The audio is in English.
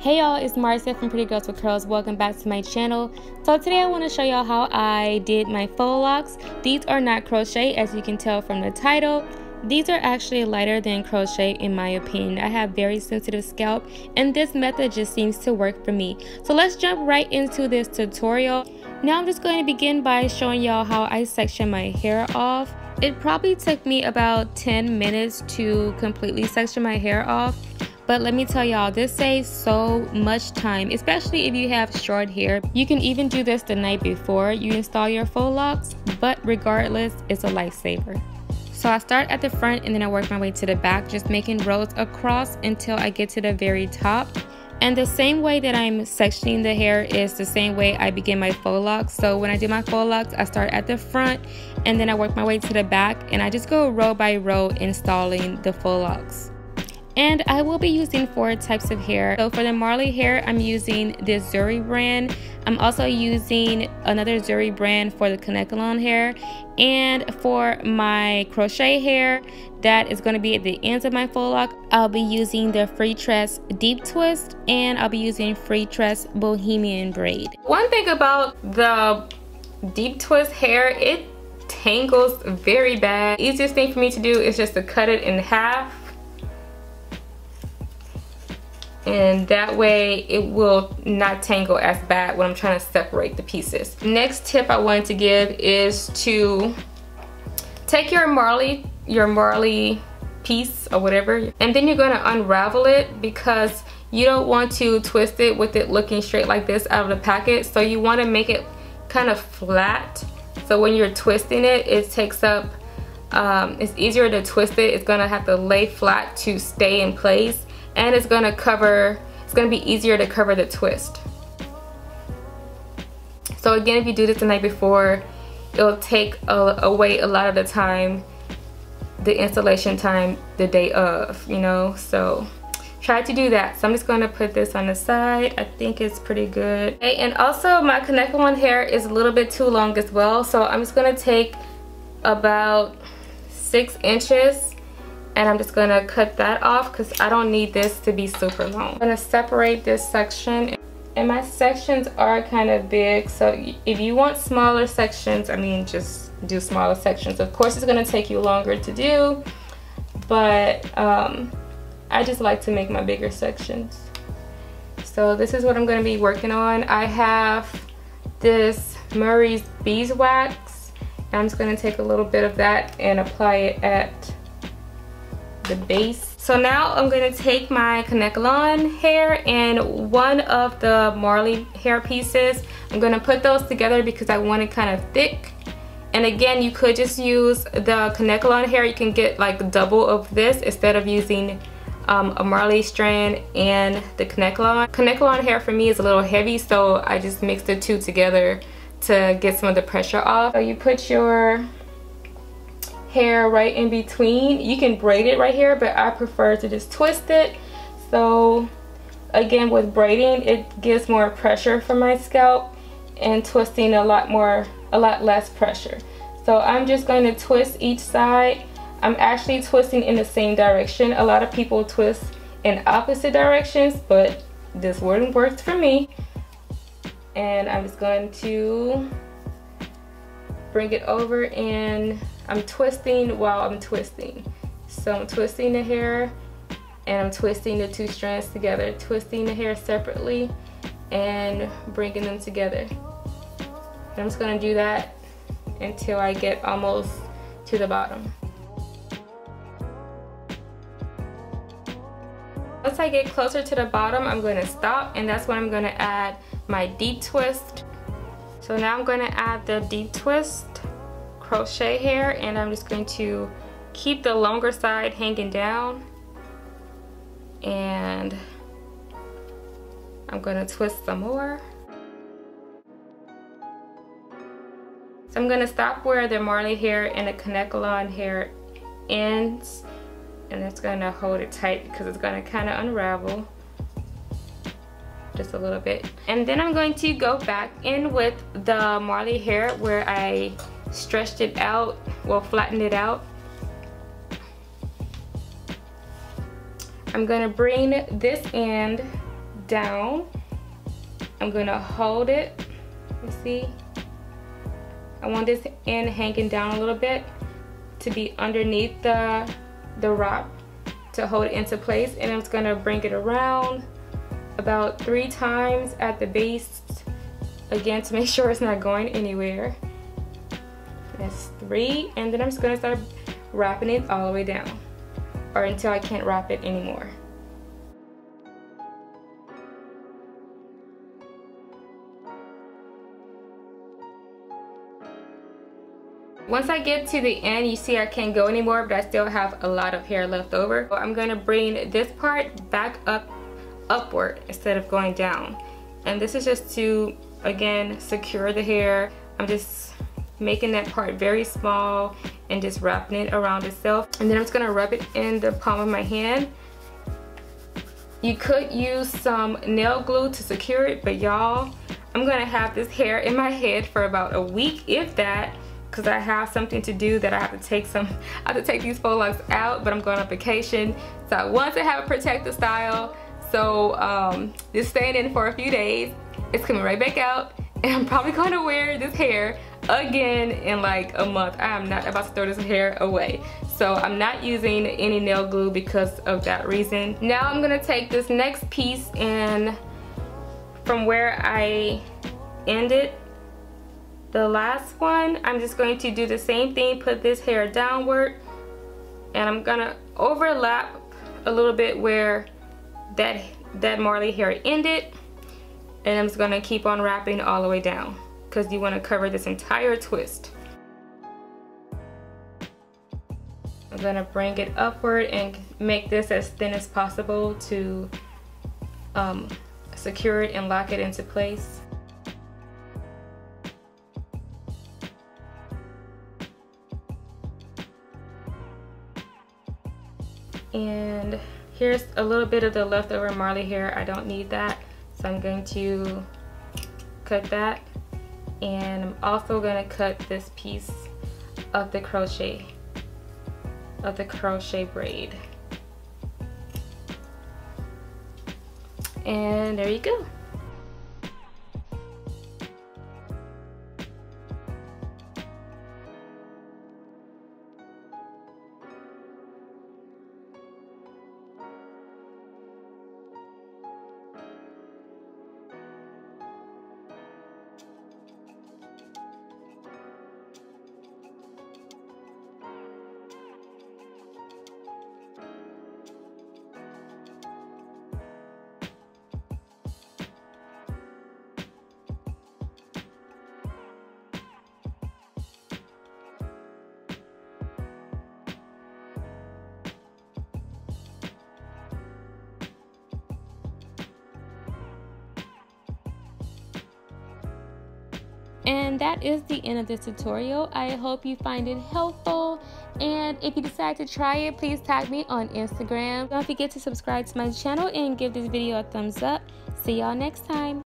Hey y'all, it's Marcia from Pretty Girls with Curls. Welcome back to my channel. So today I want to show y'all how I did my faux locks. These are not crochet, as you can tell from the title. These are actually lighter than crochet in my opinion. I have very sensitive scalp and this method just seems to work for me. So let's jump right into this tutorial. Now I'm just going to begin by showing y'all how I section my hair off. It probably took me about 10 minutes to completely section my hair off. But let me tell y'all, this saves so much time, especially if you have short hair. You can even do this the night before you install your faux locks, but regardless, it's a lifesaver. So I start at the front and then I work my way to the back, just making rows across until I get to the very top. And the same way that I'm sectioning the hair is the same way I begin my faux locks. So when I do my faux locks, I start at the front and then I work my way to the back and I just go row by row installing the faux locks. And I will be using 4 types of hair. So for the Marley hair, I'm using this Zuri brand. I'm also using another Zuri brand for the Kanekalon hair. And for my crochet hair, that is going to be at the ends of my faux lock, I'll be using the Freetress Deep Twist and I'll be using Freetress Bohemian Braid. One thing about the Deep Twist hair, it tangles very bad. The easiest thing for me to do is just to cut it in half. And that way it will not tangle as bad when I'm trying to separate the pieces. Next tip I wanted to give is to take your Marley piece or whatever, and then you're going to unravel it because you don't want to twist it with it looking straight like this out of the packet. So you want to make it kind of flat, so when you're twisting it, it takes up it's easier to twist it. It's going to have to lay flat to stay in place. And it's gonna be easier to cover the twist. So again, if you do this the night before, it'll take away a lot of the time, the installation time the day of, you know, so try to do that. So I'm just gonna put this on the side. I think it's pretty good. Okay, and also my Kanekalon hair is a little bit too long as well, so I'm just gonna take about 6 inches and I'm just gonna cut that off because I don't need this to be super long. I'm gonna separate this section, and my sections are kind of big, so if you want smaller sections, I mean, just do smaller sections. Of course, it's gonna take you longer to do, but I just like to make my bigger sections. So this is what I'm gonna be working on. I have this Murray's Beeswax, and I'm just gonna take a little bit of that and apply it at the base. So now I'm going to take my Kanekalon hair and one of the Marley hair pieces. I'm going to put those together because I want it kind of thick. And again, you could just use the Kanekalon hair. You can get like double of this instead of using a Marley strand and the Kanekalon. Kanekalon hair for me is a little heavy, so I just mixed the two together to get some of the pressure off. So you put your hair right in between. You can braid it right here, but I prefer to just twist it. So again, with braiding, it gives more pressure for my scalp, and twisting a lot less pressure. So I'm just going to twist each side. I'm actually twisting in the same direction. A lot of people twist in opposite directions, but this one works for me. And I'm just going to bring it over, and I'm twisting while I'm twisting. So I'm twisting the hair and I'm twisting the 2 strands together, twisting the hair separately and bringing them together. And I'm just going to do that until I get almost to the bottom. Once I get closer to the bottom, I'm going to stop, and that's when I'm going to add my deep twist. So now I'm going to add the deep twist crochet hair, and I'm just going to keep the longer side hanging down, and I'm going to twist some more. So I'm going to stop where the Marley hair and the Kanekalon hair ends, and it's going to hold it tight because it's going to kind of unravel just a little bit. And then I'm going to go back in with the Marley hair where I stretched it out, well, flattened it out. I'm gonna bring this end down. I'm gonna hold it. You see? I want this end hanging down a little bit to be underneath the wrap to hold it into place, and I'm just gonna bring it around about 3 times at the base again to make sure it's not going anywhere. That's 3, and then I'm just gonna start wrapping it all the way down, or until I can't wrap it anymore. Once I get to the end, you see I can't go anymore, but I still have a lot of hair left over. So I'm gonna bring this part back upward instead of going down. And this is just to, again, secure the hair. I'm just making that part very small and just wrapping it around itself. And then I'm just gonna rub it in the palm of my hand. You could use some nail glue to secure it, but y'all, I'm gonna have this hair in my head for about a week, if that, because I have something to do that I have to take these faux locks out, but I'm going on vacation. So I want to have a protective style. So just staying in for a few days. It's coming right back out, and I'm probably going to wear this hair again in like a month. I am not about to throw this hair away. So I'm not using any nail glue because of that reason. Now I'm going to take this next piece, and from where I ended the last one, I'm just going to do the same thing, put this hair downward, and I'm gonna overlap a little bit where that Marley hair ended, and I'm just gonna keep on wrapping all the way down because you want to cover this entire twist. I'm gonna bring it upward and make this as thin as possible to secure it and lock it into place. And here's a little bit of the leftover Marley hair. I don't need that, so I'm going to cut that. And I'm also going to cut this piece of the crochet braid. And there you go. And that is the end of this tutorial. I hope you find it helpful, and if you decide to try it, please tag me on Instagram. Don't forget to subscribe to my channel and give this video a thumbs up. See y'all next time.